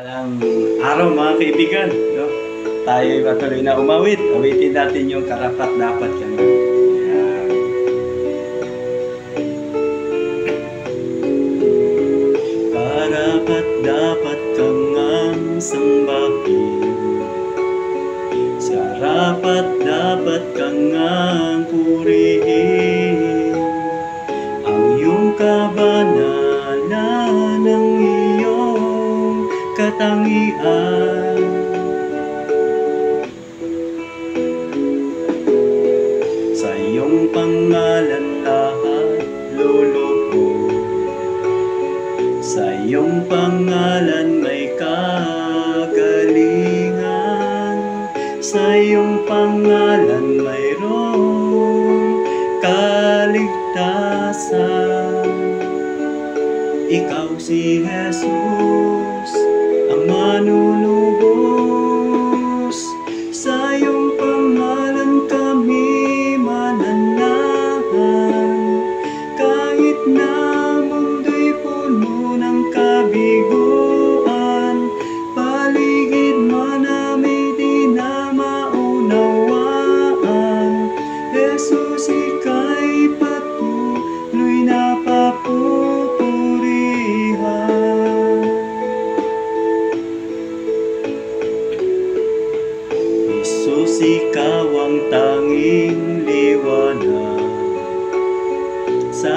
Alang araw mga kaibigan, no? Tayo patuloy na umawit. Awitin natin yung karapat-dapat ka na. Yan. Karapat-dapat kang ang sambahin, karapat-dapat kang ang purihin. Ang iyong kabanalan ng iyong katangian, sa iyong pangalan lahat lulubog, sa iyong pangalan may kagalingan, sa iyong pangalan mayroong kaligtasan. Ikaw si Jesus, ang manunubos, sa iyong pangalan kami mananahan. Kahit na mundo'y puno ng kabiguan, paligid man namin di na maunawaan. Jesus, ika'y patuloy na papupurihan. Jesus, ikaw ang tanging liwanag sa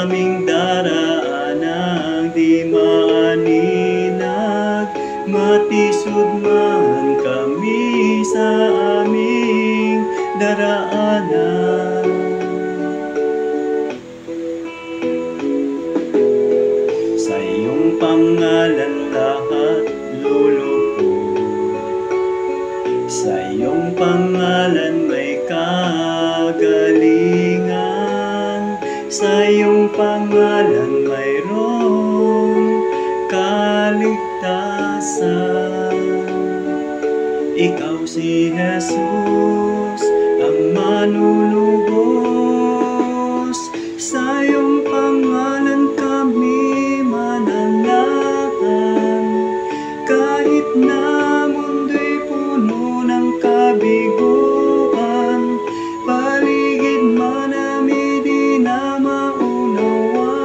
aming daraanang di maaninag. Matisod man kami sa aming daraanan, sa iyong pangalan lahat lulubog, sa iyong pangalan may kagalingan, sa iyong pangalan mayroong kaligtasan. Ikaw si Jesus, ang manunubos, sa iyong pangalan kami mananahan. Kahit na mundo'y puno ng kabiguan, paligid man namin di na maunawaan.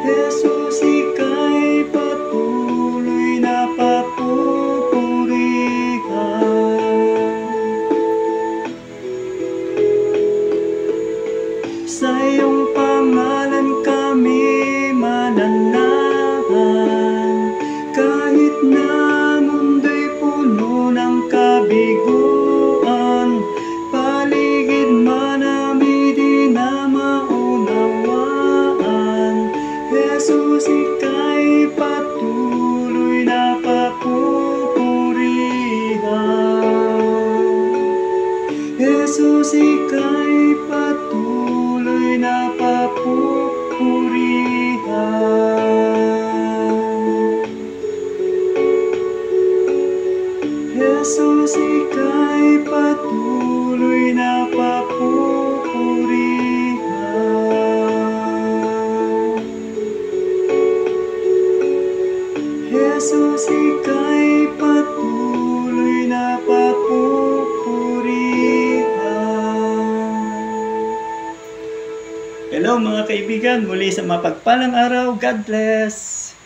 Jesus, ika'y patuloy na papupurihan. Sa iyong pangalan kami mananahan. Kahit na mundo'y puno ng kabiguan, paligid man namin di na maunawaan. Jesus, ika'y patuloy na papupurihan. Jesus, ika'y patuloy na papupurihan. Jesus, ika'y patuloy na papupurihan. Jesus, ika'y patuloy na papupurihan. Hello mga kaibigan, muli sa mapagpalang araw. God bless!